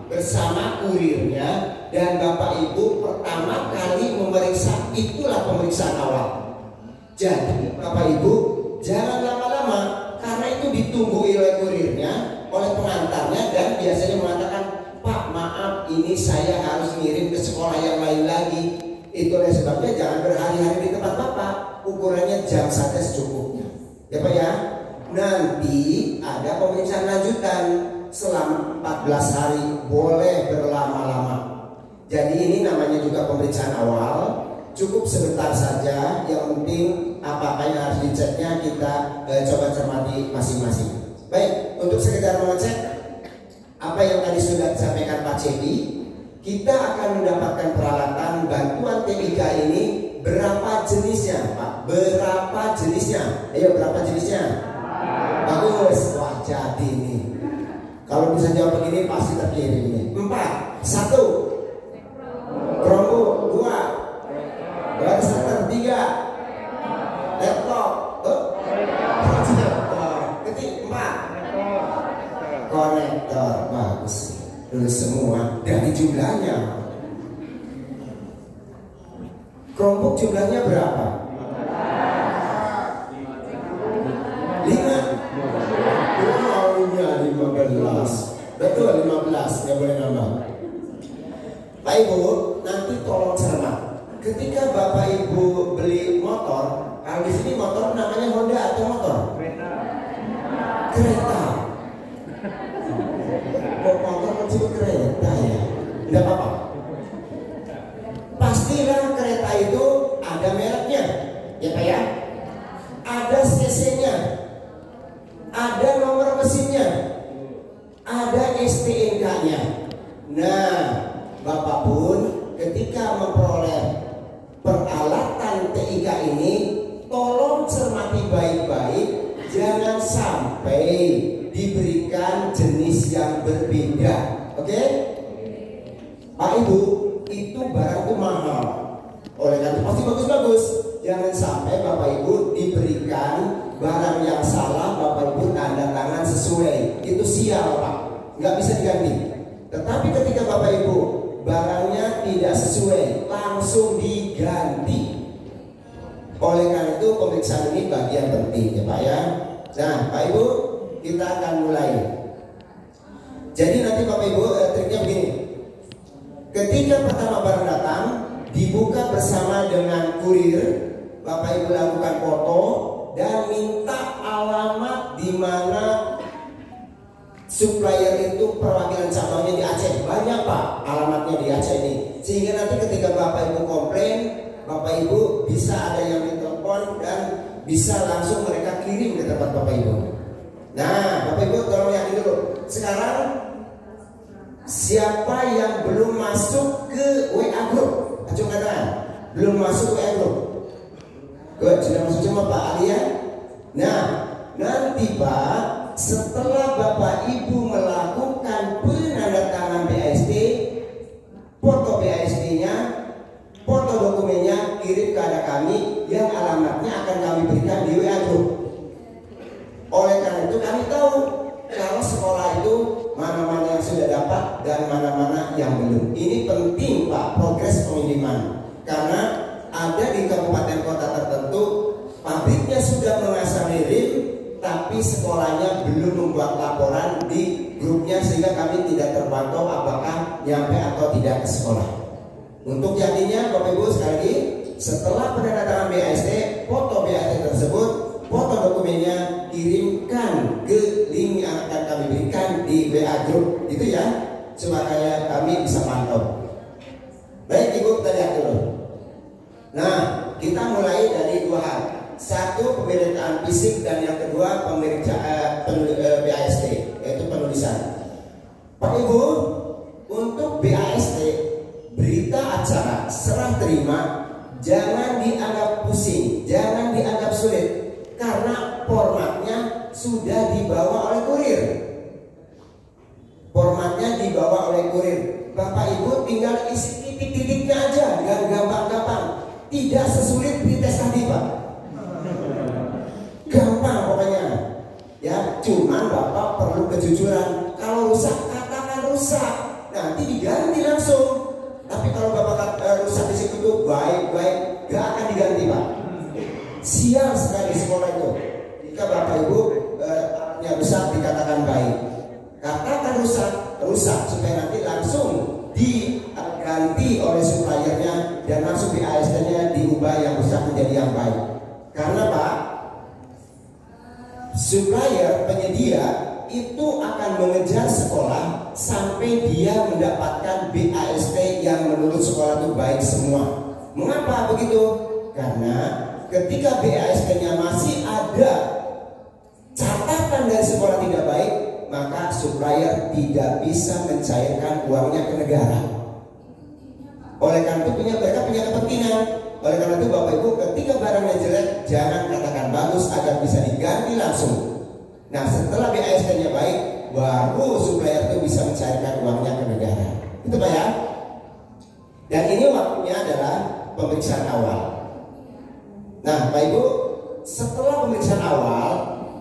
bersama kurirnya, dan Bapak Ibu pertama kali memeriksa, itulah pemeriksaan awal. Jadi Bapak Ibu jangan lama-lama, karena itu ditunggu oleh kurirnya, oleh pengantarnya, dan biasanya mengatakan, Pak maaf ini saya harus ngirim ke sekolah yang lain lagi. Itulah sebabnya jangan berhari-hari di tempat Bapak, ukurannya jam saja secukupnya ya Pak ya. Nanti ada pemeriksaan lanjutan selama 14 hari, boleh berlama-lama. Jadi ini namanya juga pemeriksaan awal, cukup sebentar saja, yang penting apa-apa yang harus diceknya kita coba cermati masing-masing. Baik, untuk sekedar mengecek apa yang tadi sudah disampaikan Pak Cepi, kita akan mendapatkan peralatan bantuan TIK ini. Berapa jenisnya Pak? Berapa jenisnya? Ayo, berapa jenisnya? Bagus, wah jadi nih. Kalau bisa jawab begini pasti terkirim nih. 4, 1 Chromebook, 2 Starter, 3 laptop, ketik 4 konektor. Bagus, lulus semua. Dari jumlahnya, Chromebook jumlahnya berapa? 5. Maunya 15. Betul, 15, nggak boleh nambah. Pak Ibu, nanti tolong cermat. Ketika Bapak Ibu beli motor, kalau di sini motor namanya Honda atau motor? Kereta. Motor disebut kereta ya? Tidak apa-apa. Pastilah kereta itu ada mereknya, ya Pak ya. Ada cc-nya, ada nomor mesinnya, ada STNK-nya. Nah, Bapak pun ketika memperoleh peralatan TIK ini, tolong cermati baik-baik, jangan sampai diberikan jenis yang berbeda. Oke? Pak Ibu, itu barang itu mahal. Oleh karena itu pasti bagus-bagus. Jangan sampai Bapak Ibu diberikan barang yang salah, Bapak Ibu tanda tangan sesuai. Itu sial Pak, nggak bisa diganti. Tetapi ketika Bapak Ibu barangnya tidak sesuai, langsung diganti. Oleh karena itu pemeriksaan ini bagian penting ya Pak ya. Nah Pak Ibu, kita akan mulai. Jadi nanti Bapak Ibu triknya begini. Ketika pertama barang datang, dibuka bersama dengan kurir, Bapak Ibu lakukan foto dan minta alamat di mana supplier itu perwakilan cabangnya di Aceh. Banyak Pak alamatnya di Aceh ini. Sehingga nanti ketika Bapak Ibu komplain, Bapak Ibu bisa ada yang ditelepon dan bisa langsung mereka kirim ke tempat Bapak Ibu. Nah Bapak Ibu tolong lihat dulu. Sekarang siapa yang belum masuk ke WA Group? Acungkan tangan. Belum masuk WA Group. Good, sudah masuk semua Pak Ali ya. Nah, nanti Pak, setelah Bapak Ibu melakukan penandatangan BASD, foto BASD-nya, foto dokumennya kirim kepada kami, yang alamatnya akan kami berikan di WA Group. Oleh karena itu kami tahu kalau sekolah itu mana-mana yang sudah dapat dan mana-mana yang belum. Ini penting Pak, progres pengiriman. Karena ada di kabupaten kota tertentu pabriknya sudah mengasah ngirim, tapi sekolahnya belum membuat laporan di grupnya, sehingga kami tidak terpantau apakah nyampe atau tidak ke sekolah. Untuk yakinnya Bapak Ibu sekali lagi, setelah penandatangan BASD, foto BASD tersebut, foto dokumennya kirimkan ke link yang akan kami berikan di WA Group, gitu ya, supaya kami bisa pantau. Baik Ibu, kita lihat dulu. Nah, kita mulai dari dua hal. Satu, pemeriksaan fisik, dan yang kedua pemeriksaan BASD, yaitu penulisan. Pak Ibu, untuk BASD, berita acara serah terima, jangan dianggap pusing, jangan dianggap sulit, karena formatnya sudah dibawa oleh kurir. Formatnya dibawa oleh kurir. Bapak Ibu tinggal isi titik-titiknya aja, dengan gampang-gampang. Tidak sesulit di tes tadi Pak. Gampang pokoknya. Ya, cuman Bapak perlu kejujuran. Kalau rusak, katakan rusak. nanti diganti langsung. Tapi kalau bapak rusak di situ tuh baik-baik, gak akan diganti pak. Sial sekali sekolah itu. Jika bapak ibu yang rusak dikatakan baik, katakan rusak supaya nanti langsung diganti oleh suppliernya dan langsung di ASN-nya diubah yang rusak menjadi yang baik. Karena pak, supplier penyedia itu akan mengejar sekolah sampai dia mendapatkan BAST yang menurut sekolah itu baik semua. Mengapa begitu? Karena ketika BAST-nya masih ada catatan dari sekolah tidak baik, maka supplier tidak bisa mencairkan uangnya ke negara. Oleh karena itu mereka punya kepentingan. Oleh karena itu Bapak Ibu, ketika barangnya jelek, jangan katakan bagus agar bisa diganti langsung. Nah setelah BAST-nya baik, baru supplier itu bisa mencairkan uangnya ke negara. Itu Pak ya. Dan ini waktunya adalah pemeriksaan awal. Nah Pak Ibu, setelah pemeriksaan awal,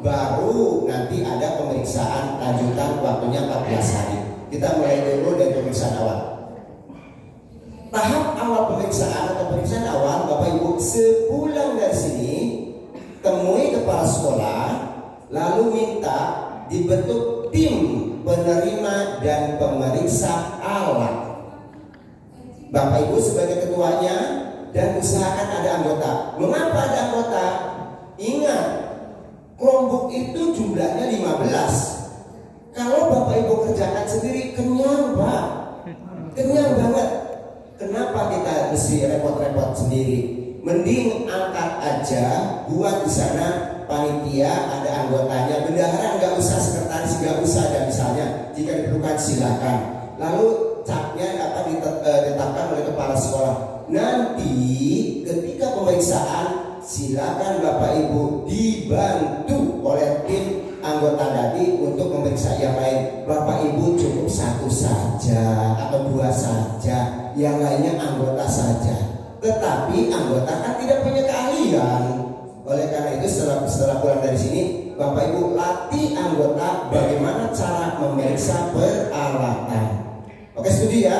baru nanti ada pemeriksaan lanjutan, waktunya 14 hari. Kita mulai dulu dari pemeriksaan awal. Tahap awal pemeriksaan atau pemeriksaan awal, Bapak Ibu, sepulang dari sini temui kepala sekolah, lalu minta dibentuk tim penerima dan pemeriksa alat. Bapak Ibu sebagai ketuanya dan usahakan ada anggota. Mengapa ada anggota? Ingat, Chromebook itu jumlahnya 15. Kalau Bapak Ibu kerjakan sendiri kenyang Pak, kenyang banget. Kenapa kita mesti repot-repot sendiri? Mending angkat aja, buat di sana panitia, ada anggotanya, bendahara nggak usah, sekretaris nggak usah, dan misalnya jika diperlukan silakan. Lalu capnya ditetapkan oleh kepala sekolah. Nanti ketika pemeriksaan silakan Bapak Ibu dibantu oleh tim anggota tadi untuk memeriksa yang lain. Bapak Ibu cukup satu saja atau dua saja, yang lainnya anggota saja. Tetapi anggota kan tidak punya keahlian. Oleh karena itu setelah pulang dari sini, Bapak Ibu latih anggota bagaimana cara memeriksa peralatan. Oke, setuju ya?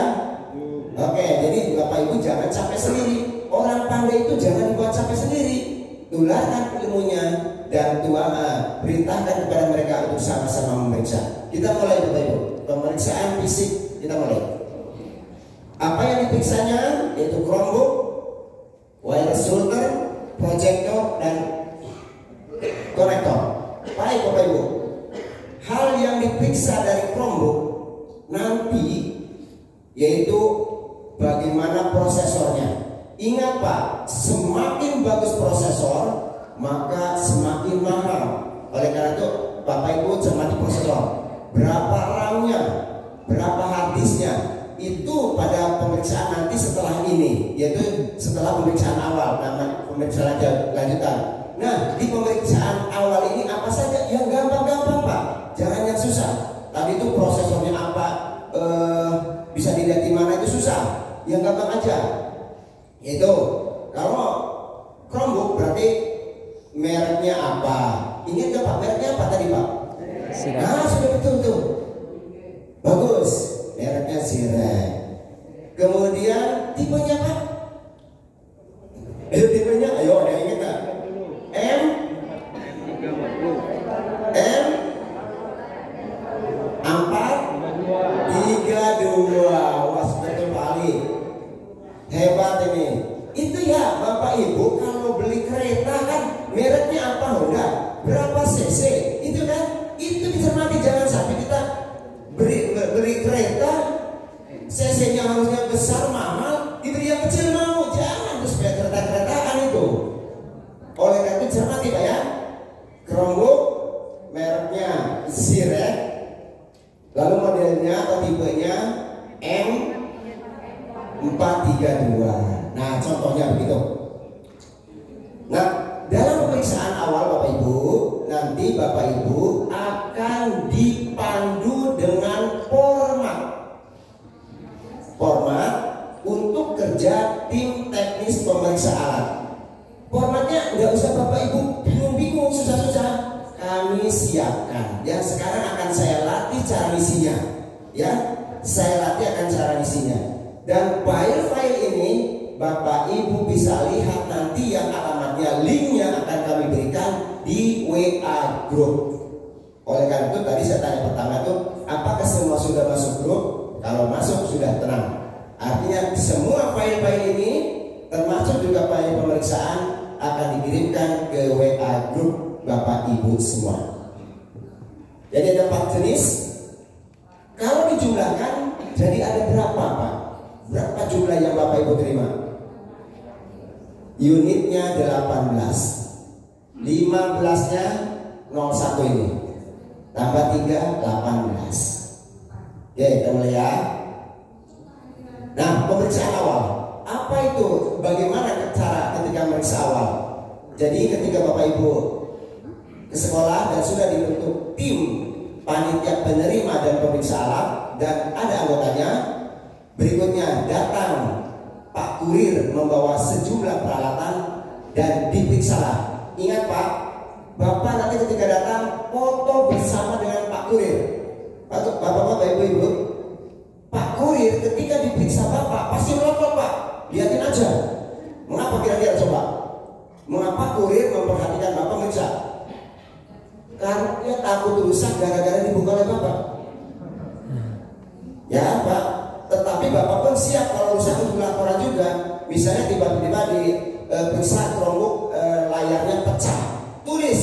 Oke, jadi Bapak Ibu jangan capek sendiri. Orang pandai itu jangan dibuat capek sendiri. Tularkan ilmunya dan perintahkan kepada mereka untuk sama-sama memeriksa. Kita mulai Bapak Ibu, pemeriksaan fisik kita mulai. Apa yang diperiksanya? Yaitu Chromebook, wireless router, proyektor, dan konektor. Baik Bapak Ibu, hal yang diperiksa dari Chromebook nanti yaitu bagaimana prosesornya. Ingat Pak, semakin bagus prosesor maka semakin mahal. Oleh karena itu Bapak Ibu cermati prosesor, berapa RAM-nya, berapa hard disk-nya. Itu pada pemeriksaan nanti setelah ini, yaitu setelah pemeriksaan awal, namanya pemeriksaan lanjutan. Nah, di pemeriksaan awal ini apa saja yang gampang-gampang Pak, jangan yang susah. Tadi itu prosesornya apa, bisa dilihat di mana, itu susah. Yang gampang aja. Yaitu kalau Chromebook berarti mereknya apa? Ingat nggak Pak, mereknya apa tadi Pak? Nah, sudah betul tuh. Bagus, mereknya Zirek. Kemudian tipenya Pak? Tipenya, ayo ada yang ingat nggak? M 432. Wah, betul Pak Ali. Hebat ini. Itu ya Bapak Ibu, kalau beli kereta kan mereknya apa, Honda, berapa cc, itu kan, itu dicermati. Jangan sampai kita beli kereta cc-nya harusnya besar mahal, diberi yang kecil mau, jangan. Terus kereta-keretaan itu. Oleh karena itu cermati Pak ya. Chromebook mereknya Zirek, lalu modelnya atau tipenya M432. Nah, contohnya begitu. Nah, dalam pemeriksaan awal Bapak Ibu, nanti Bapak Ibu akan dipandu dengan format untuk kerja tim teknis pemeriksa alat. Formatnya nggak usah Bapak Ibu bingung-bingung, susah-susah. Kami siapkan. Ya, sekarang akan saya latih cara ngisinya. Ya, saya latih akan cara isinya. Dan file-file ini Bapak Ibu bisa lihat nanti yang alamatnya, linknya akan kami berikan di WA Group. Oleh karena itu tadi saya tanya pertama tuh, apakah semua sudah masuk grup? Kalau masuk sudah tenang. Artinya semua file-file ini termasuk juga file pemeriksaan akan dikirimkan ke WA Group Bapak Ibu semua. Jadi ada 4 jenis. Kalau dijumlahkan jadi ada berapa Pak? Berapa jumlah yang Bapak Ibu terima? Unitnya 18, 15 nya 01 ini, tambah 3, 18. Oke, kita mulai ya. Nah, pemeriksaan awal apa itu? Bagaimana cara ketika memeriksa awal? Jadi ketika Bapak Ibu ke sekolah dan sudah dibentuk tim panitia penerima dan pemeriksa alat dan ada anggotanya, berikutnya datang Pak Kurir membawa sejumlah peralatan dan diperiksalah. Ingat Pak, Bapak nanti ketika datang foto bersama dengan Pak Kurir. Bapak Ibu, Pak Kurir ketika diperiksa Bapak pasti melotot Pak. Lihatin aja. Mengapa kira-kira coba? Mengapa Kurir memperhatikan Bapak meriksa? Karena dia takut rusak gara-gara dibuka oleh Bapak. Ya Pak, tetapi Bapak pun siap kalau rusak untuk laporan juga. Misalnya tiba-tiba di periksa Chromebook layarnya pecah, tulis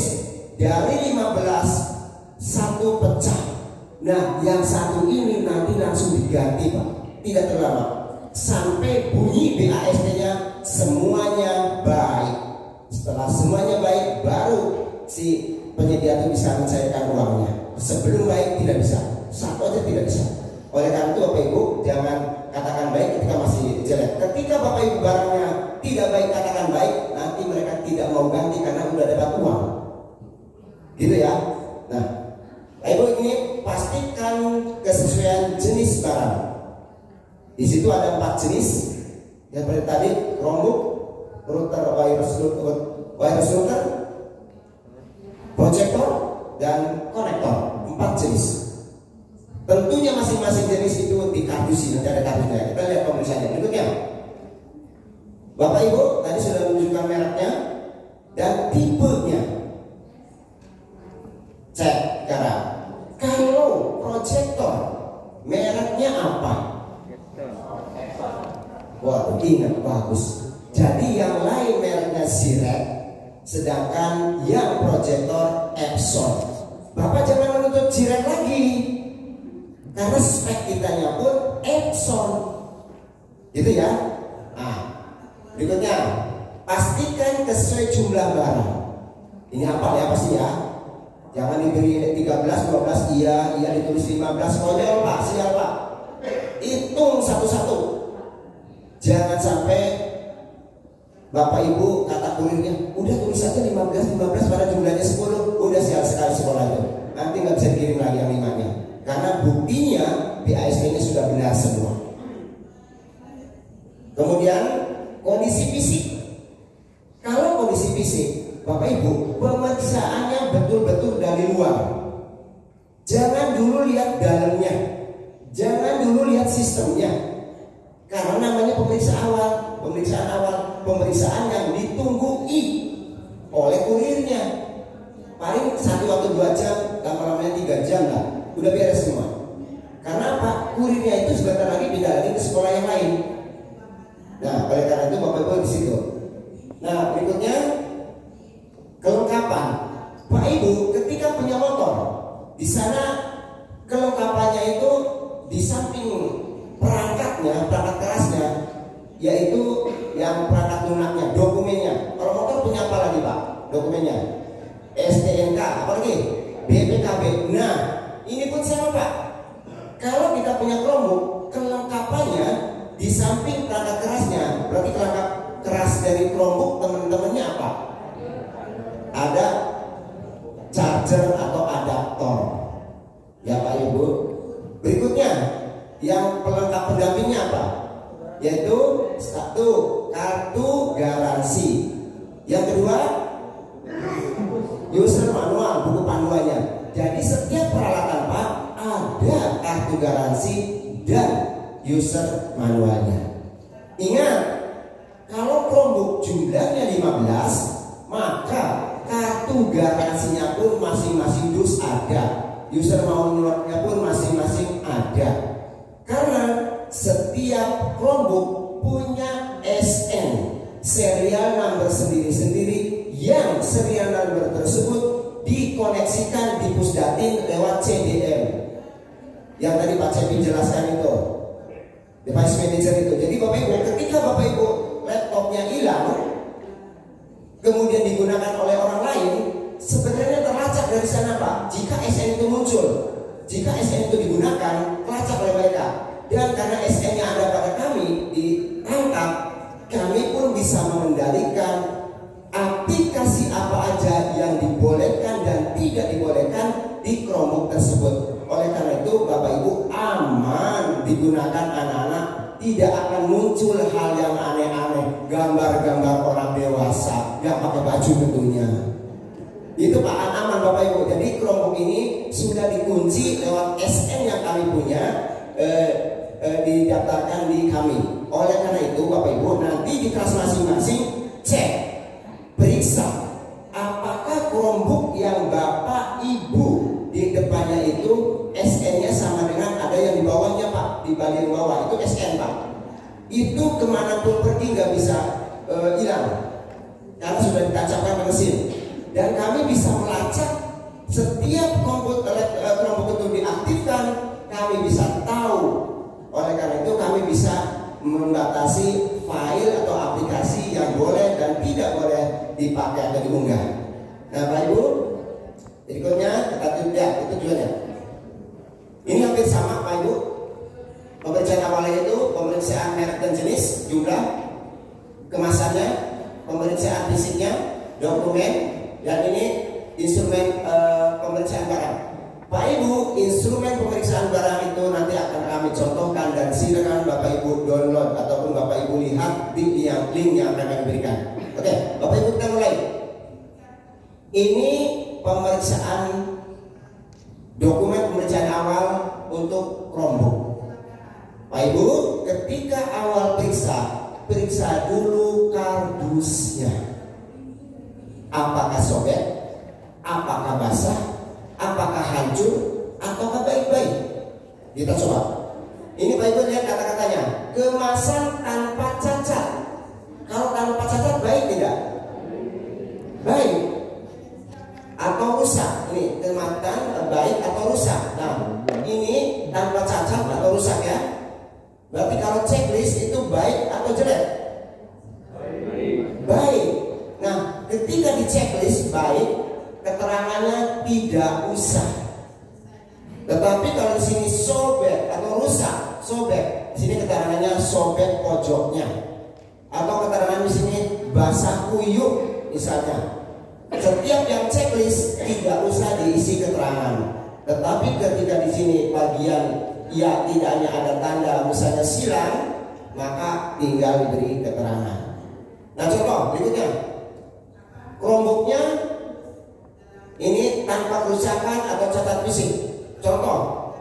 dari 15 satu pecah. Nah yang satu ini nanti langsung diganti Pak, tidak terlama sampai bunyi BAST nya semuanya baik. Setelah semuanya baik baru si penyedia itu bisa mencairkan uangnya. Sebelum baik tidak bisa, satu aja tidak bisa. Oleh karena itu Bapak Ibu jangan katakan baik ketika masih jelek. Ketika Bapak Ibu barangnya tidak baik katakan baik, nanti mereka tidak mau ganti karena udah dapat uang. Gitu ya. Nah, Bapak Ibu ini pastikan kesesuaian jenis barang. Di situ ada 4 jenis. Yang seperti tadi, Chromebook, router wireless router, proyektor dan konektor. 4 jenis. Tentunya masing-masing jenis itu dikartusi, nanti ada kartusnya. Kita lihat pemeriksaannya berikutnya. Bapak Ibu tadi sudah menunjukkan mereknya dan tipenya. Cek sekarang. Kalau proyektor mereknya apa? Wah, ingat bagus. Jadi yang lain mereknya Sirek, sedangkan yang proyektor Epson. Bapak jangan menuntut Sirek lagi. Karena spek kitanya pun Epson, gitu ya. Nah, berikutnya pastikan sesuai jumlah barang. Ini apa sih ya? Jangan diberi 13, 12 iya ditulis 15 konyol Pak, sial Pak. Hitung satu-satu. Jangan sampai Bapak Ibu kata kurirnya, udah tulis aja 15 pada jumlahnya 10, udah sial sekali sekolah itu. Nanti nggak bisa dikirim lagi yang 5-nya. Karena buktinya BAST-nya sudah benar semua. Kemudian kondisi fisik. Kalau kondisi fisik, Bapak Ibu, pemeriksaannya betul-betul dari luar. Jangan dulu lihat dalamnya, jangan dulu lihat sistemnya. Karena namanya pemeriksaan awal, pemeriksaan yang ditunggui oleh kurirnya. Paling 1 atau 2 jam, lama-lamanya 3 jam lah. Udah beres semua. Karena apa? Kurirnya itu sebentar lagi pindah lagi ke sekolah yang lain. Nah, oleh karena itu Bapak Ibu di situ. Nah, berikutnya kelengkapan. Pak Ibu ketika punya motor, di sana kelengkapannya itu di samping perangkat kerasnya, yaitu yang perangkat lunaknya, dokumennya. Kalau motor punya apa lagi Pak? Dokumennya STNK, apa lagi? BPKB. Nah, ini pun sama Pak. Kalau kita punya Chromebook, kelengkapannya di samping perangkat kerasnya, berarti perangkat keras dari Chromebook teman-temannya apa? Ada charger atau adaptor. Ya Pak Ibu. Berikutnya, yang pelengkap pendampingnya apa? Yaitu 1, kartu garansi. Yang kedua, user manual, buku panduannya. Jadi setiap peralatan Pak ada kartu garansi dan user manualnya. Ingat, kalau Chromebook jumlahnya 15, maka kartu garansinya pun masing-masing dus ada, user manualnya pun masing-masing ada. Karena setiap Chromebook punya SN, serial number sendiri-sendiri, yang serial number tersebut dikoneksikan di pusdatin lewat CDM yang tadi Pak Cepi jelaskan itu, device manager itu. Jadi Bapak Ibu, ketika Bapak Ibu laptopnya hilang kemudian digunakan oleh orang lain, sebenarnya terlacak dari sana Pak. Jika SN itu muncul, jika SN itu digunakan, terlacak oleh mereka. Dan karena SN-nya ada pada kami ditangkap, kami pun bisa mengendalikan aplikasi apa aja yang dibolehkan dan tidak dibolehkan di Chromebook tersebut. Oleh karena itu Bapak Ibu aman digunakan anak-anak, tidak akan muncul hal yang aneh-aneh, gambar-gambar orang dewasa yang pakai baju tentunya. Itu Pak, aman Bapak Ibu. Jadi Chromebook ini sudah dikunci lewat SN yang kami punya, didaftarkan di kami. Oleh karena itu Bapak Ibu nanti di kelas masing-masing cek, periksa apakah Chromebook yang Bapak Ibu di depannya itu SN-nya sama dengan ada yang di bawahnya Pak, di bagian bawah itu SN Pak. Itu kemanapun pergi nggak bisa hilang karena sudah ditancapkan ke mesin. Dan kami bisa melacak setiap komputer Chromebook itu diaktifkan, kami bisa tahu. Oleh karena itu kami bisa membatasi file atau aplikasi yang boleh dan tidak boleh dipakai atau diunggah. Nah Pak Ibu, berikutnya kita lihat itu tujuannya. Ini hampir sama Pak Ibu. Pemeriksaan awalnya itu pemeriksaan merek dan jenis, jumlah, kemasannya, pemeriksaan fisiknya, dokumen, dan ini instrumen pemeriksaan barang. Pak Ibu, instrumen pemeriksaan barang itu nanti akan kami contohkan dan silakan Bapak Ibu download ataupun Bapak Ibu lihat di link yang akan kami berikan. Oke, Bapak Ibu kita mulai. Ini pemeriksaan dokumen pemeriksaan awal untuk Chromebook. Pak Ibu, ketika awal periksa dulu kardusnya. Apakah sobek? Apakah basah? Apakah hancur? Ataukah baik-baik? Kita coba. Ini Pak Ibu lihat kata-katanya. Kemasan tanpa cacat. Kalau tanpa cacat baik tidak? Baik. Atau rusak? Ini kemasan baik atau rusak? Nah, ini tanpa cacat atau rusak ya. Berarti kalau checklist itu baik atau jelek? Baik. Nah, ketika di checklist baik, keterangannya tidak usah. Tetapi kalau di sini sobek atau rusak, sobek, di sini keterangannya sobek pojoknya. Atau keterangan di sini basah kuyup misalnya. Setiap yang checklist tidak usah diisi keterangan. Tetapi ketika di sini bagian ya tidaknya ada tanda misalnya silang, maka tinggal diberi keterangan. Nah contoh berikutnya, Chromebooknya ini tanpa kerusakan atau cacat fisik. Contoh,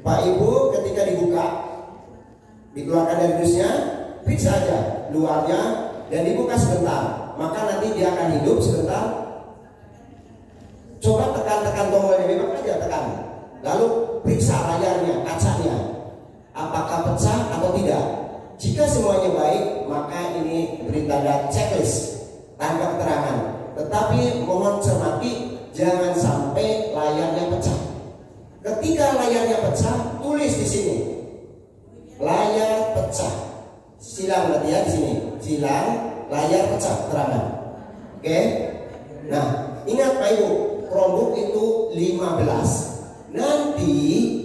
Pak Ibu ketika dibuka, dikeluarkan dari dusnya, periksa aja luarnya dan dibuka sebentar, maka nanti dia akan hidup sebentar. Coba tekan-tekan tombolnya, bebas aja tekan. Lalu periksa layarnya, kacanya, apakah pecah atau tidak. Jika semuanya baik, maka ini beri tanda checklist tanpa keterangan. Tetapi mohon cermati, jangan sampai layarnya pecah. Ketika layarnya pecah, tulis di sini layar pecah. Silang berarti ya di sini. Silang layar pecah keterangan. Oke. Nah, ingat Pak Ibu, Chromebook itu 15. Nanti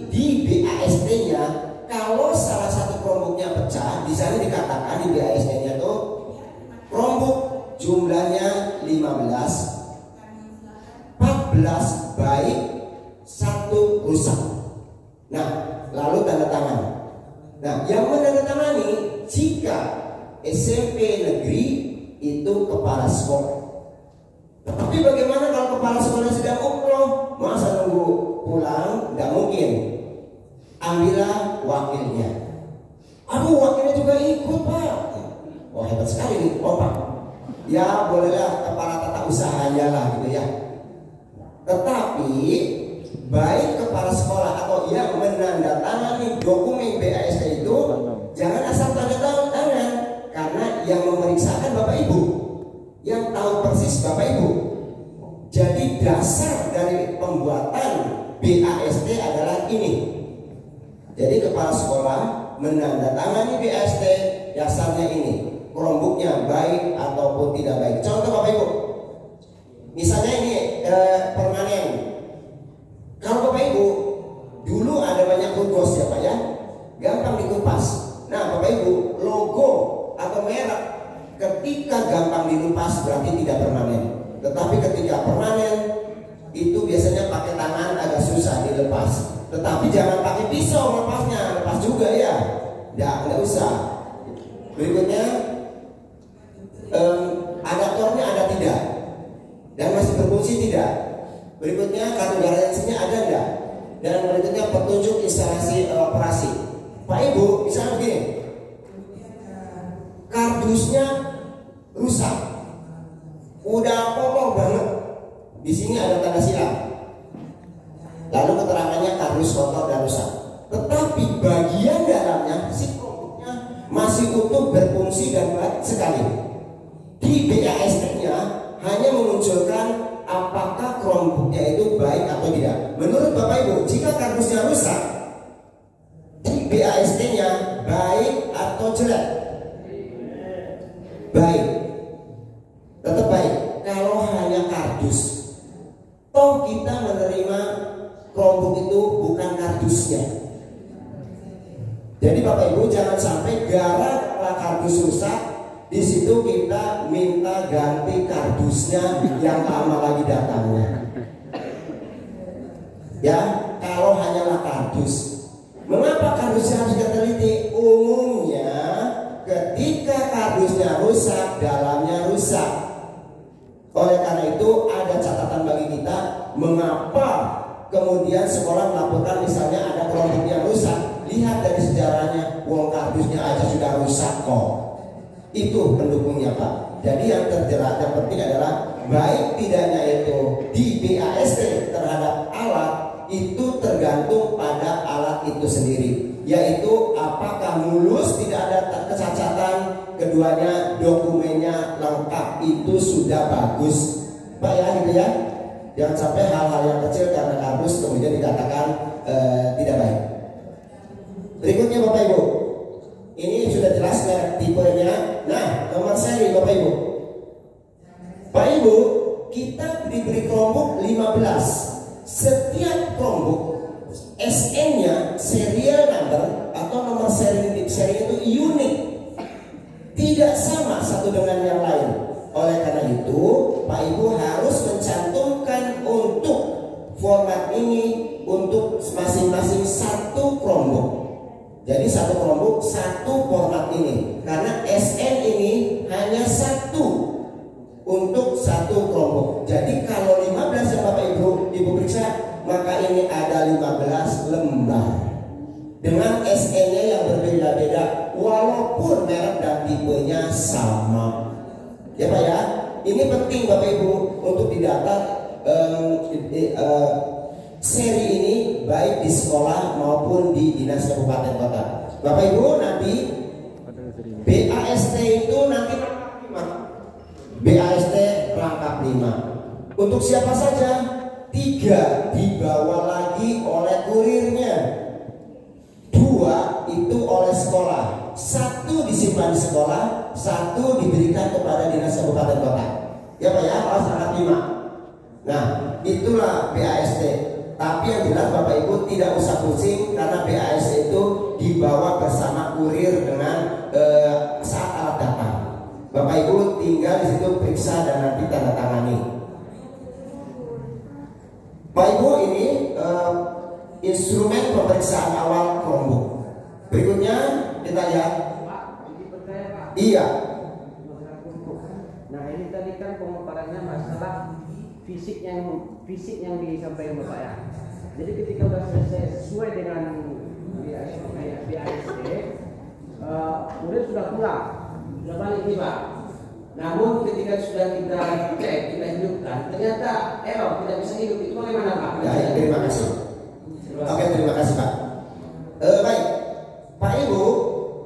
di BASD-nya kalau salah satu Chromebooknya pecah, di sana dikatakan di BASD-nya tuh Chromebook jumlahnya 15, 14 baik, 1 rusak. Nah, lalu tanda tangan. Nah, yang menandatangani jika SMP negeri itu kepala sekolah. Tapi bagaimana kalau kepala sekolah sedang umroh? Masa nunggu pulang? Tidak mungkin. Ambillah wakilnya. Aduh, wakilnya juga ikut Pak. Wah hebat sekali nih, Pak. Ya bolehlah kepala tata usahanya lah gitu ya. Tetapi baik kepala sekolah atau yang menandatangani dokumen BAST itu jangan asal tanda tangan, karena yang memeriksakan Bapak Ibu, yang tahu persis Bapak Ibu. Jadi dasar dari pembuatan BAST adalah ini. Jadi kepala sekolah menandatangani BAST, dasarnya ini, Chromebooknya baik ataupun tidak baik. Contoh Bapak Ibu, misalnya ini permanen. Kalau Bapak Ibu dulu ada banyak rugos ya Pak ya, gampang dikupas. Nah Bapak Ibu, logo atau merek ketika gampang dilupas berarti tidak permanen. Tetapi ketika permanen itu biasanya pakai tangan agak susah dilepas. Tetapi jangan pakai pisau lepasnya, lepas juga ya. Nggak usah. Berikutnya adaptornya ada tidak dan masih berfungsi tidak. Berikutnya kartu garansinya ada enggak. Dan berikutnya petunjuk instalasi operasi. Pak Ibu, misalnya begini, kardusnya rusak, udah kotor banget. Di sini ada tanda silang. Lalu keterangannya kardus kotor dan rusak. Tetapi bagian dalamnya si Chromebooknya masih utuh, berfungsi dan baik sekali. Di BAST-nya hanya menunjukkan apakah Chromebooknya itu baik atau tidak. Menurut Bapak Ibu, jika kardusnya rusak, di BAST-nya baik atau jelek? Baik. Tetap baik. Kalau hanya kardus, toh kita menerima Chromebook itu bukan kardusnya. Jadi Bapak Ibu jangan sampai gara-gara kardus rusak, di situ kita minta ganti kardusnya yang lama lagi datangnya. Ya, kalau hanyalah kardus. Mengapa kardusnya harus diteliti? Umumnya ketika kardusnya rusak, dalamnya rusak. Oleh karena itu ada catatan bagi kita mengapa kemudian sekolah melaporkan misalnya ada Chromebook yang rusak. Lihat dari sejarahnya, uang kardusnya aja sudah rusak kok. Itu pendukungnya Pak. Jadi yang terjerat yang penting adalah baik tidaknya itu di BAST terhadap alat itu tergantung pada alat itu sendiri. Yaitu apakah mulus, tidak ada kecacatan, keduanya dokumennya lengkap, itu sudah bagus Pak ya gitu ya. Jangan sampai hal-hal yang kecil karena kardus kemudian dikatakan tidak baik. Berikutnya Bapak Ibu, ini sudah jelas merek tipenya. Nah, nomor seri Bapak Ibu. Pak Ibu, kita diberi Chromebook 15. Setiap Chromebook SN-nya, serial number atau nomor seri itu unik, tidak sama satu dengan yang lain. Oleh karena itu, Pak Ibu harus mencantumkan untuk format ini untuk masing-masing satu Chromebook. Jadi satu Chromebook satu format ini, karena SN ini hanya satu untuk satu Chromebook. Jadi kalau 15 yang Bapak Ibu periksa, maka ini ada 15 lembar dengan SN-nya yang berbeda-beda walaupun merek dan tipenya sama. Ya Pak ya, ini penting Bapak Ibu untuk didata seri ini baik di sekolah maupun di dinas kabupaten kota. Bapak Ibu nanti BAST itu nanti BAST rangkap 5. Untuk siapa saja? 3 dibawa lagi oleh kurirnya, 2 itu oleh sekolah, 1 disimpan di sekolah, 1 diberikan kepada dinas kabupaten kota. Ya Pak ya, pas rangkap 5. Nah itulah BAST. Tapi yang jelas Bapak Ibu tidak usah pusing karena BAST itu dibawa bersama kurir dengan saat alat datang. Bapak Ibu tinggal di situ periksa dan nanti tanda tangani. Bapak Ibu ini instrumen pemeriksaan awal Chromebook. Berikutnya kita lihat. Iya. Nah ini tadi kan pemaparannya masalah fisik yang disampaikan Bapak ya. Jadi ketika sudah selesai sesuai dengan di ASD, kemudian sudah pulang, sudah balik nih Pak. Namun ketika sudah kita cek, kita hidupkan, ternyata error, tidak bisa hidup. Itu bagaimana Pak? Ya, terima kasih. Oke, terima kasih Pak. Baik, Pak Ibu,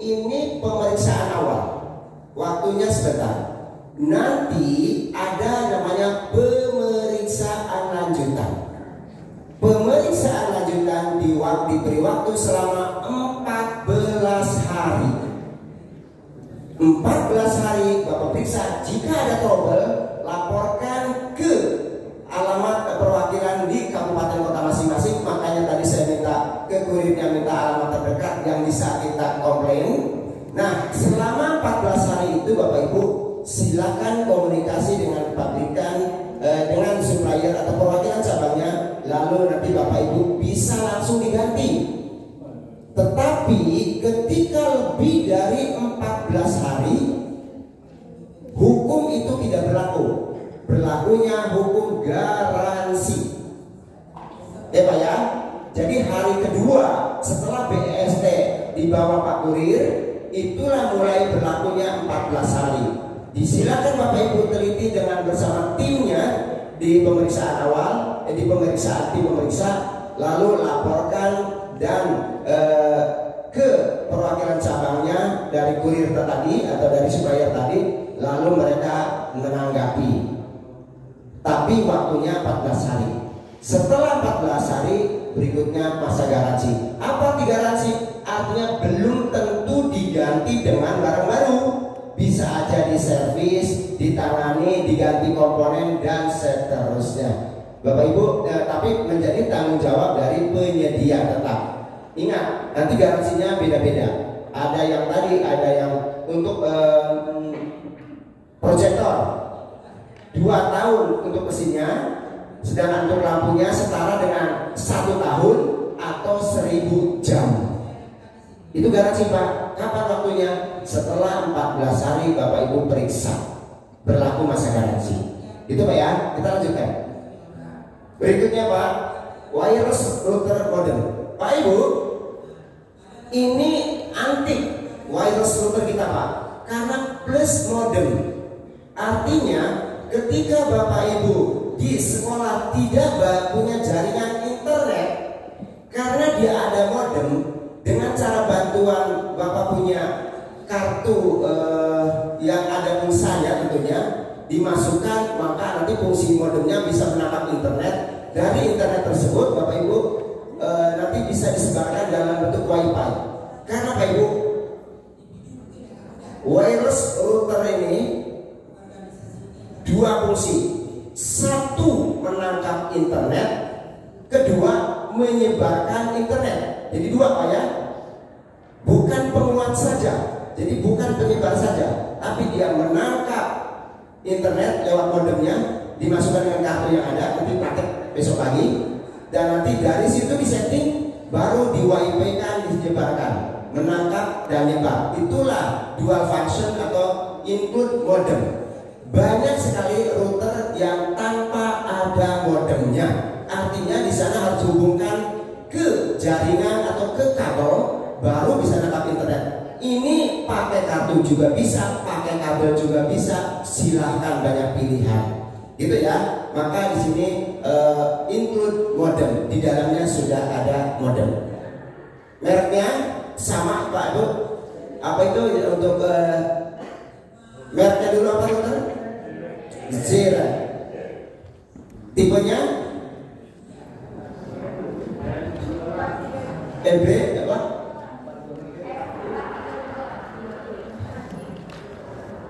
ini pemeriksaan awal. Waktunya sebentar. Nanti ada namanya pemeriksaan lanjutan. Pemeriksaan lanjutan diberi waktu selama 14 hari. 14 hari Bapak periksa. Jika ada trouble, laporkan ke alamat perwakilan di kabupaten kota masing-masing. Makanya tadi saya minta ke kurirnya, minta alamat terdekat yang bisa kita komplain. Nah, selama 14 hari itu Bapak Ibu silakan komunikasi dengan pabrikan, dengan supplier atau perwakilan cabangnya. Lalu nanti Bapak Ibu bisa langsung diganti. Tetapi ketika lebih dari 14 hari, hukum itu tidak berlaku. Berlakunya hukum garansi. Ya Pak ya. Jadi hari kedua setelah BST dibawa Pak Kurir, itulah mulai berlakunya 14 hari. Disilakan Bapak Ibu teliti dengan bersama timnya di pemeriksaan awal, di pemeriksaan tim pemeriksa, lalu laporkan dan ke perwakilan cabangnya dari kurir tadi atau dari supplier tadi, lalu mereka menanggapi. Tapi waktunya 14 hari. Setelah 14 hari berikutnya masa garansi. Apa garansi? Artinya belum tentu diganti dengan barang baru. Bisa aja diservis, ditangani, diganti komponen dan seterusnya. Bapak Ibu, tapi menjadi tanggung jawab dari penyedia tetap. Ingat, nanti garansinya beda-beda. Ada yang tadi, ada yang untuk proyektor 2 tahun untuk mesinnya, sedangkan untuk lampunya setara dengan 1 tahun atau 1000 jam. Itu garansi Pak. Kapan waktunya? Setelah 14 hari Bapak Ibu periksa, berlaku masa garansi. Itu Pak ya. Kita lanjutkan. Berikutnya Pak, wireless router modem. Pak Ibu, ini antik wireless router kita Pak, karena plus modem. Artinya ketika Bapak Ibu di sekolah tidak punya jaringan internet, karena dia ada modem, dengan cara bantuan Bapak punya kartu yang ada pulsanya tentunya dimasukkan, maka nanti fungsi modemnya bisa menangkap internet. Dari internet tersebut Bapak Ibu nanti bisa disebarkan dalam bentuk wifi. Karena Bapak Ibu, wireless router ini 2 fungsi. 1 menangkap internet, kedua menyebarkan internet. Jadi 2 Pak ya. Bukan penguat saja, jadi bukan penyebar saja, tapi dia menangkap internet lewat modemnya, dimasukkan dengan kartu yang ada, nanti praktek besok pagi, dan nanti dari situ disetting, baru di WiFi kan disebarkan, menangkap dan nyebar. Itulah dual function atau include modem. Banyak sekali router yang tanpa ada modemnya, artinya di sana harus dihubungkan ke jaringan atau ke kabel, baru bisa nangkap internet. Ini pakai kartu juga bisa, pakai kabel juga bisa, silahkan, banyak pilihan. Gitu ya. Maka di sini include modem, di dalamnya sudah ada modem. Mereknya sama Pak Ibu. Apa itu untuk mereknya dulu apa router? Zera. Tipenya LB apa?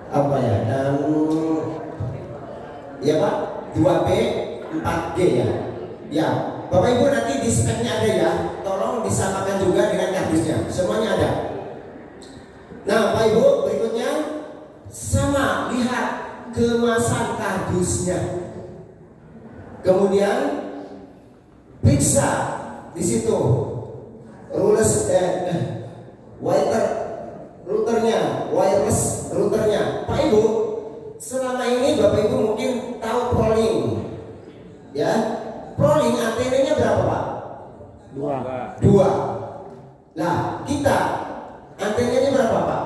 Apa ya? Ya Pak, 2B 4G ya. Ya, Bapak Ibu nanti di speknya ada ya. Tolong disamakan juga dengan kardusnya. Semuanya ada. Nah, Pak Ibu, berikutnya sama, lihat kemasan kardusnya. Kemudian periksa di situ routernya, wireless routernya. Pak Ibu, selama ini Bapak Ibu mungkin tahu ProLink, ya. ProLink antenanya berapa Pak? 2. 2. Nah Antenanya ini berapa Pak?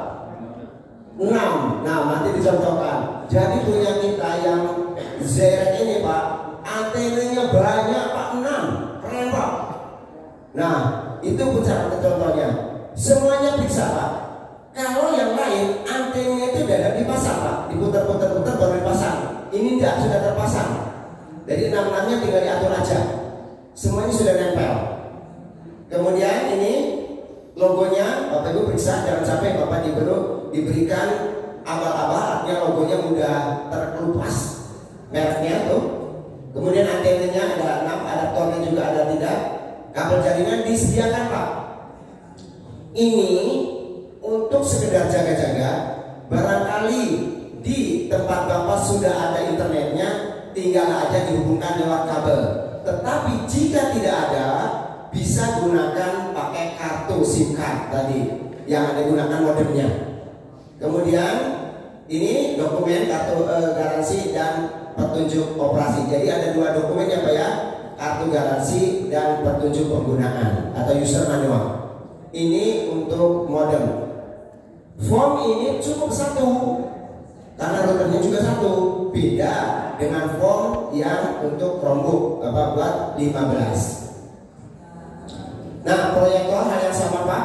6. Nah nanti dicontohkan. Jadi punya kita yang Zerek ini Pak, antenanya banyak Pak, 6. Keren Pak. Nah itu cara contohnya. Semuanya bisa Pak. Kalau yang lain antenanya itu tidak dipasang Pak, diputar-putar-putar baru dipasang. Ini tidak, sudah terpasang. Jadi 6-6-nya tinggal diatur aja. Semuanya sudah nempel. Kemudian ini logonya Bapak Ibu periksa, jangan sampai Bapak diberikan abal-abal, artinya logonya mudah terkelupas mereknya tuh. Kemudian antenanya ada 6, adaptornya juga ada tidak. Kabel jaringan disediakan Pak. Ini untuk sekedar jaga-jaga. Barangkali di tempat Bapak sudah ada internetnya, tinggal aja dihubungkan lewat kabel. Tetapi jika tidak ada, bisa gunakan pakai kartu SIM card tadi yang ada, gunakan modemnya. Kemudian ini dokumen kartu garansi dan petunjuk operasi. Jadi ada 2 dokumen ya Pak ya, kartu garansi dan petunjuk penggunaan atau user manual. Ini untuk modem. Form ini cukup 1 karena routernya juga 1. Beda dengan form yang untuk Chromebook Bapak buat 15. Nah proyektor hal yang sama Pak.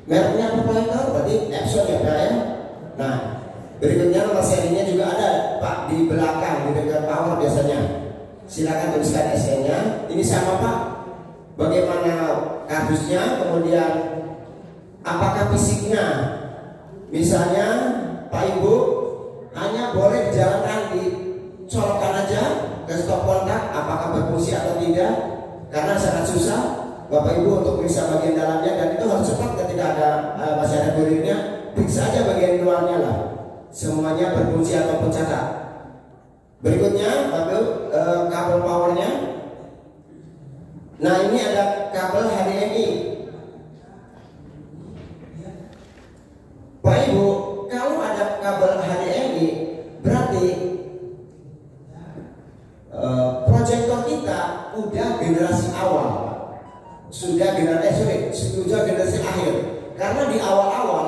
Mereknya apa proyektor? Berarti Epson ya Pak ya. Nah berikutnya nomor serinya juga ada Pak di belakang di dekat power biasanya. Silakan tuliskan SN-nya. Ini sama Pak. Bagaimana kardusnya, kemudian apakah fisiknya. Misalnya Pak Ibu hanya boleh dijalankan, dicolokkan aja ke stop kontak, apakah berfungsi atau tidak, karena sangat susah Bapak Ibu untuk periksa bagian dalamnya, dan itu harus cepat ketika ada masih ada kurirnya, periksa aja bagian luarnya lah, semuanya berfungsi ataupun cacat. Berikutnya kabel powernya. Nah ini ada kabel HDMI. Pak Ibu, kalau ada kabel HDMI berarti proyektor kita udah generasi awal, sudah generasi akhir. Karena di awal-awal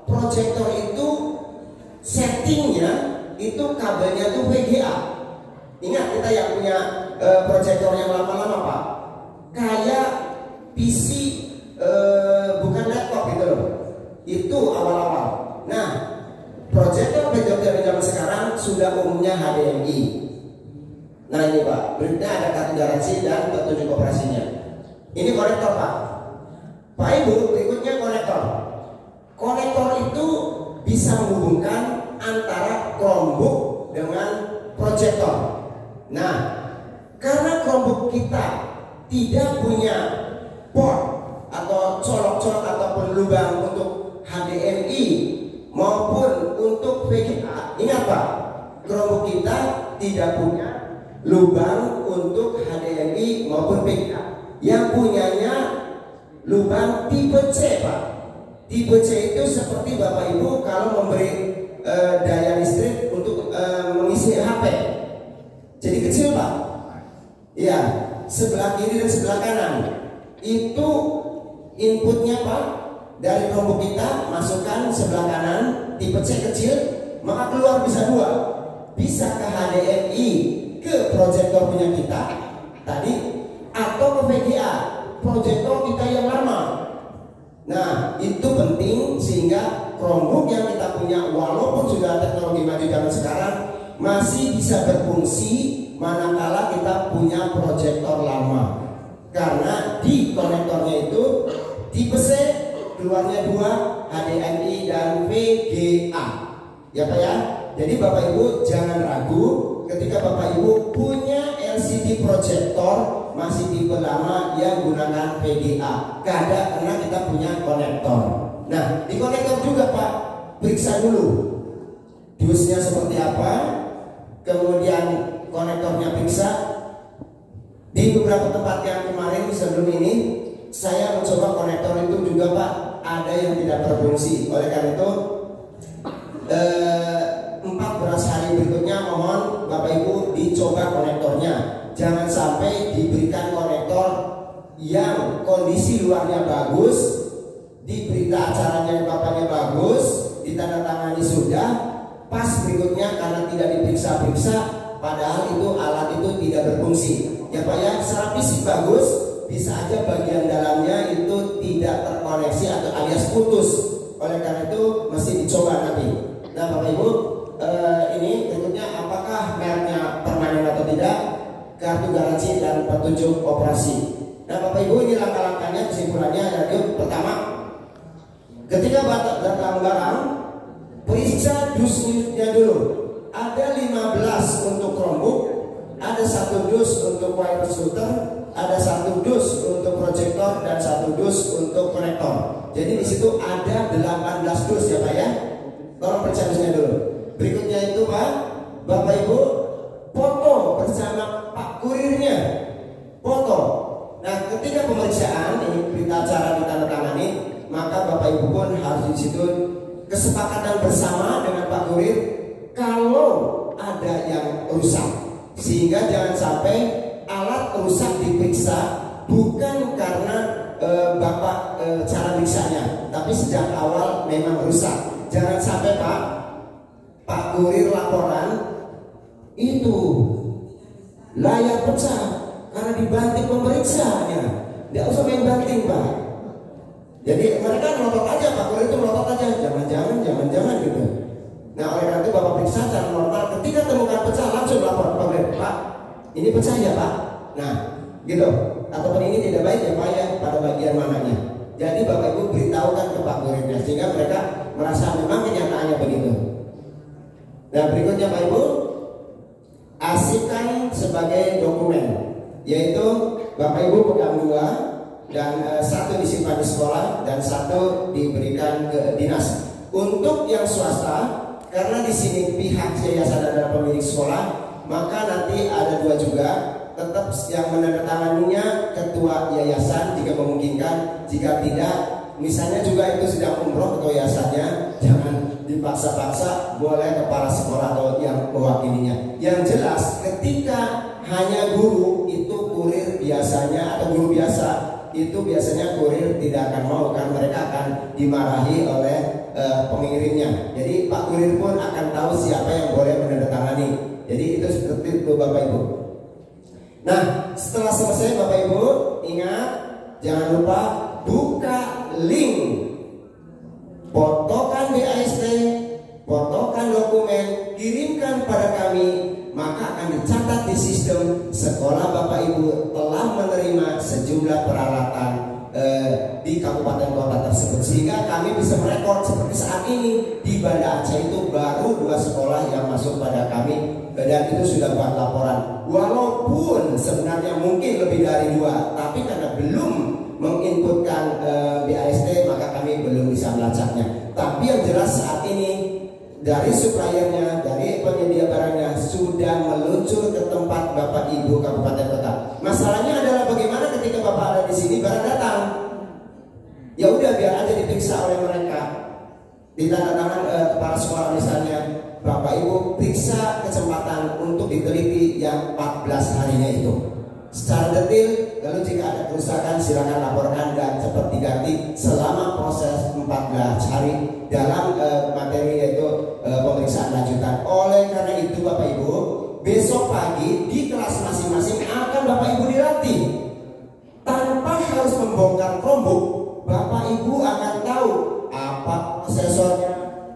proyektor itu settingnya itu kabelnya tuh VGA. Ingat kita yang punya proyektor yang lama-lama Pak, kayak PC bukan laptop gitu loh. Itu awal-awal. Nah, proyektor dari zaman sekarang sudah umumnya HDMI. Nah ini Pak, berikutnya ada kartu garansi dan petunjuk operasinya. Ini konektor Pak. Pak Ibu, berikutnya konektor. Konektor itu bisa menghubungkan antara Chromebook dengan proyektor. Nah, karena Chromebook kita tidak punya port atau colok-colok ataupun lubang untuk HDMI maupun untuk VGA. Ingat Pak, Chromebook kita tidak punya lubang untuk HDMI maupun VGA. Yang punyanya lubang tipe C Pak. Tipe C itu seperti Bapak Ibu kalau memberi daya listrik untuk mengisi HP. Jadi kecil Pak. Ya, sebelah kiri dan sebelah kanan. Itu inputnya Pak. Dari Chromebook kita masukkan sebelah kanan tipe C kecil, maka keluar bisa 2, bisa ke HDMI ke proyektor punya kita tadi, atau ke VGA proyektor kita yang lama. Nah itu penting sehingga Chromebook yang kita punya walaupun sudah teknologi maju zaman sekarang masih bisa berfungsi manakala kita punya proyektor lama, karena di konektornya itu tipe C keluarnya 2, HDMI dan VGA. Ya Pak ya. Jadi Bapak Ibu jangan ragu ketika Bapak Ibu punya LCD proyektor masih tipe lama yang gunakan VGA. Karena kita punya konektor. Nah, di konektor juga Pak, periksa dulu dusnya seperti apa. Kemudian konektornya periksa. Di beberapa tempat yang kemarin sebelum ini saya mencoba konektor itu juga Pak, ada yang tidak berfungsi. Oleh karena itu 14 hari berikutnya mohon Bapak Ibu dicoba konektornya. Jangan sampai diberikan konektor yang kondisi luarnya bagus, di berita acaranya bapaknya bagus, ditandatangani sudah, pas berikutnya karena tidak diperiksa-periksa, padahal itu alat itu tidak berfungsi. Ya Pak ya, secara fisik bagus, bisa aja bagian dalamnya itu tidak terkoneksi atau alias putus. Oleh karena itu mesti dicoba nanti. Nah Bapak Ibu, ini berikutnya apakah mereknya permanen atau tidak, kartu garansi dan petunjuk operasi. Nah Bapak Ibu, ini langkah-langkahnya, kesimpulannya ada pertama, ketika datang barang, periksa dus-dusnya dulu. Ada 15 untuk Chromebook, ada 1 dus untuk wireless router, ada 1 dus untuk proyektor dan 1 dus untuk konektor. Jadi di situ ada 18 dus ya Pak ya. Tolong periksa dusnya dulu. Berikutnya itu Pak, Bapak Ibu, foto bersama Pak kurirnya. Foto. Nah, ketika pemeriksaan ini berita acara ditandatangani, maka Bapak Ibu pun harus di situ kesepakatan bersama dengan Pak kurir kalau ada yang rusak, sehingga jangan sampai alat rusak diperiksa bukan karena Bapak cara periksanya, tapi sejak awal memang rusak. Jangan sampai Pak kurir laporan itu layar pecah karena dibanting pemeriksanya. Tidak usah main banting Pak. Jadi mereka melotot aja, Pak kurir itu melotot aja, jangan gitu. Nah oleh karena itu Bapak periksa secara normal, ketika temukan pecah langsung lapor Pak kurir, Pak ini pecah ya Pak. Nah gitu, ataupun ini tidak baik ya Pak ya, pada bagian mananya. Jadi Bapak Ibu beritahukan ke Pak kurirnya sehingga mereka merasa memang kenyataannya begitu. Nah berikutnya Pak Ibu, arsipkan sebagai dokumen, yaitu Bapak Ibu pegang 2 dan 1 disimpan di sekolah dan 1 diberikan ke dinas. Untuk yang swasta, karena di sini pihak yayasan adalah pemilik sekolah, maka nanti ada 2 juga. Tetap yang menandatanganinya ketua yayasan jika memungkinkan. Jika tidak, misalnya juga itu sedang umroh ketua yayasannya, jangan dipaksa-paksa, boleh kepala sekolah atau yang mewakilinya. Yang jelas ketika hanya guru, itu kurir biasanya atau guru biasa itu biasanya kurir tidak akan mau, kan mereka akan dimarahi oleh pengirimnya. Jadi Pak kurir pun akan tahu siapa yang boleh menandatangani. Jadi itu seperti itu Bapak Ibu. Nah setelah selesai Bapak Ibu, ingat jangan lupa buka link, fotokan BAST, fotokan dokumen, kirimkan pada kami, maka akan dicatat di sistem sekolah Bapak Ibu telah menerima sejumlah peralatan di kabupaten kota tersebut, sehingga kami bisa merekod seperti saat ini di Banda Aceh itu baru 2 sekolah yang masuk pada kami dan itu sudah buat laporan. Walaupun sebenarnya mungkin lebih dari 2, tapi karena belum menginputkan BAST maka kami belum bisa melacaknya. Tapi yang jelas saat ini dari suppliernya, dari penyedia barangnya sudah meluncur ke tempat Bapak Ibu kabupaten kota. Masalahnya adalah bagaimana ketika Bapak ada di sini barang datang. Ya udah biar aja diperiksa oleh mereka. Ditandatangan kepala sekolah misalnya, Bapak Ibu periksa kesempatan untuk diteliti yang 14 harinya itu secara detail. Lalu jika ada kerusakan silakan laporkan dan cepat diganti selama proses 14 hari dalam materi yaitu pemeriksaan lanjutan. Oleh karena itu Bapak Ibu, besok pagi di kelas masing-masing akan Bapak Ibu dilatih. Tanpa harus membongkar Chromebook, Bapak Ibu akan tahu apa prosesornya,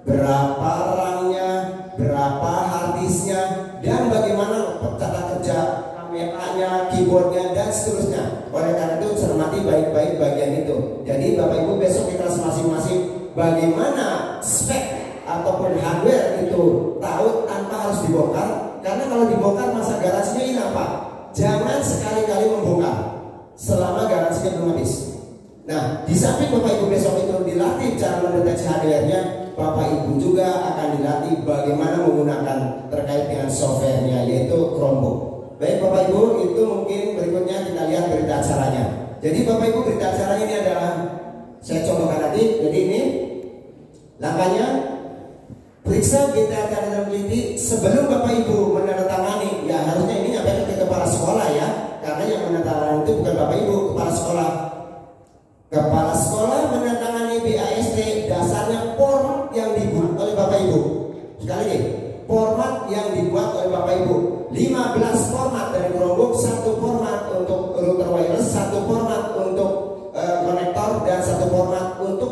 berapa RAM-nya, berapa harddisknya, dan bagaimana tata kerja kameranya, keyboardnya, dan seterusnya. Oleh karena itu cermati baik-baik bagian itu. Jadi Bapak Ibu besok di kelas masing-masing bagaimana spek ataupun hardware itu tahu tanpa harus dibongkar. Karena kalau dibongkar masa garansinya hilang Pak. Jangan sekali-kali membongkar selama garansinya belum habis. Nah di samping Bapak Ibu besok itu dilatih cara mendeteksi hardware-nya, Bapak Ibu juga akan dilatih bagaimana menggunakan terkait dengan software-nya yaitu Chromebook. Baik Bapak Ibu, itu mungkin berikutnya kita lihat berita acaranya. Jadi Bapak Ibu berita acaranya ini adalah saya contohkan nanti. Jadi ini langkahnya, periksa berita acara dan teliti sebelum Bapak Ibu menandatangani. Ya harusnya ini nyampe ke kepala sekolah ya, karena yang menandatangani itu bukan Bapak Ibu, kepala sekolah. Kepala sekolah menandatangani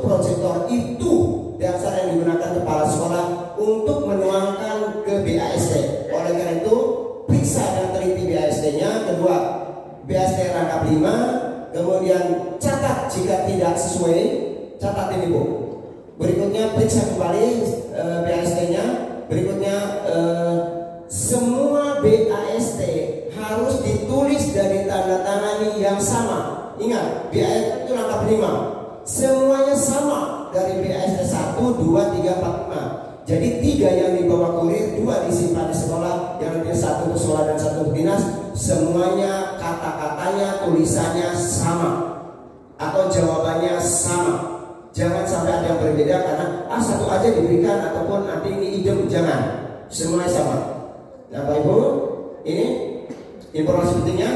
untuk proyektor itu dasar yang digunakan kepala sekolah untuk menuangkan ke BASD. Oleh karena itu, periksa dan teliti BASD-nya. Kedua, BASD rangkap 5. Kemudian catat jika tidak sesuai, catat ini Bu. Berikutnya periksa kembali BASD-nya. Berikutnya semua BASD harus ditulis dan ditandatangani yang sama. Ingat, BASD itu rangkap 5. Semuanya sama dari BASD 1, 2, 3, 4, 5. Jadi 3 yang dibawa kurir, 2 disimpan di sekolah, yang nanti 1 untuk sekolah dan 1 untuk dinas. Semuanya kata-katanya, tulisannya sama atau jawabannya sama. Jangan sampai ada yang berbeda karena satu aja diberikan ataupun nanti ini idem, jangan. Semuanya sama. Nah Bapak Ibu, ini informasi pentingnya.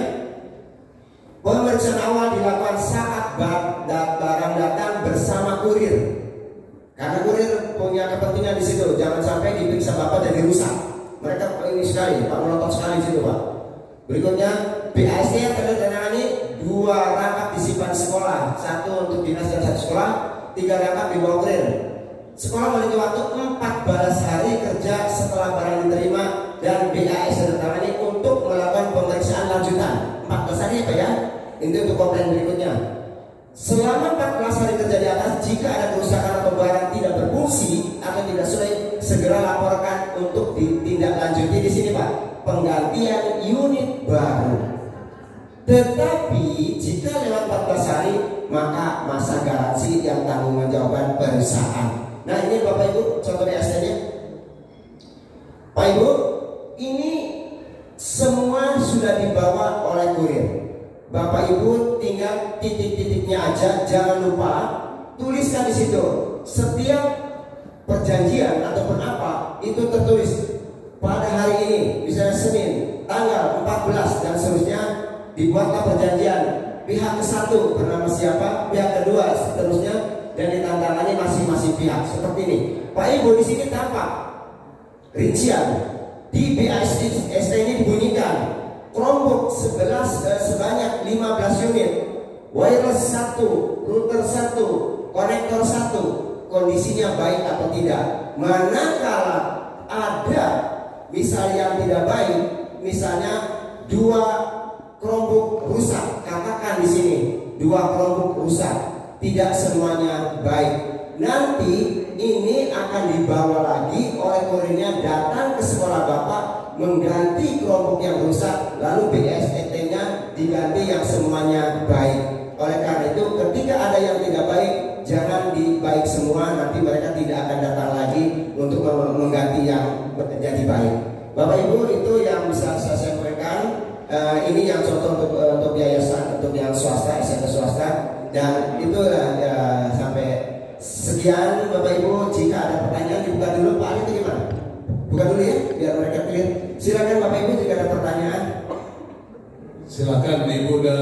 Pemeriksaan awal dilakukan saat barang datang bersama kurir. Karena kurir punya kepentingan di situ. Jangan sampai diperiksa Bapak dan dirusak. Mereka ini sekali, Pak melotot sekali di situ Pak. Berikutnya BASD yang tertangani 2 rangkap disimpan sekolah, 1 untuk dinas dan 1 sekolah, 3 rangkap dibawa kurir. Sekolah memiliki waktu 14 hari kerja setelah barang diterima dan BASD tertangani untuk melakukan pemeriksaan lanjutan. 14 hari Pak ya. Ini untuk komplain berikutnya. Selama 14 hari kerja di atas, jika ada kerusakan atau barang tidak berfungsi atau tidak sesuai, segera laporkan untuk ditindaklanjuti. Di sini Pak, penggantian unit baru. Tetapi jika lewat 14 hari, maka masa garansi yang tanggung jawaban perusahaan. Nah ini Bapak Ibu contoh BASD-nya. Pak Ibu, ini semua sudah dibawa oleh kurir. Bapak Ibu tinggal titik-titiknya aja, jangan lupa tuliskan di situ. Setiap perjanjian ataupun apa itu tertulis pada hari ini, misalnya Senin, tanggal 14 dan seterusnya, dibuatlah perjanjian. Pihak ke-1 bernama siapa, pihak kedua seterusnya, dan ditandatangani masing-masing pihak. Seperti ini. Pak Ibu di sini tampak rincian di BASD ini dibunyikan. Chromebook sebanyak 15 unit, wireless 1, router 1, konektor 1, kondisinya baik atau tidak. Manakala ada misal yang tidak baik, misalnya 2 Chromebook rusak, katakan di sini 2 Chromebook rusak, tidak semuanya baik. Nanti ini akan dibawa lagi oleh kurirnya datang ke sekolah Bapak mengganti Chromebook yang rusak, lalu BSET-nya diganti yang semuanya baik. Oleh karena itu ketika ada yang tidak baik, jangan dibaik semua, nanti mereka tidak akan datang lagi untuk mengganti yang menjadi baik. Bapak Ibu, itu yang bisa saya sampaikan. Ini yang contoh untuk yayasan, untuk yang swasta, SMP swasta, dan itu sampai sekian Bapak Ibu. Jika ada pertanyaan dibuka dulu Pak Ali, itu gimana? Buka dulu ya, biar mereka clear. Silakan Bapak Ibu jika ada pertanyaan. Silakan Ibu dan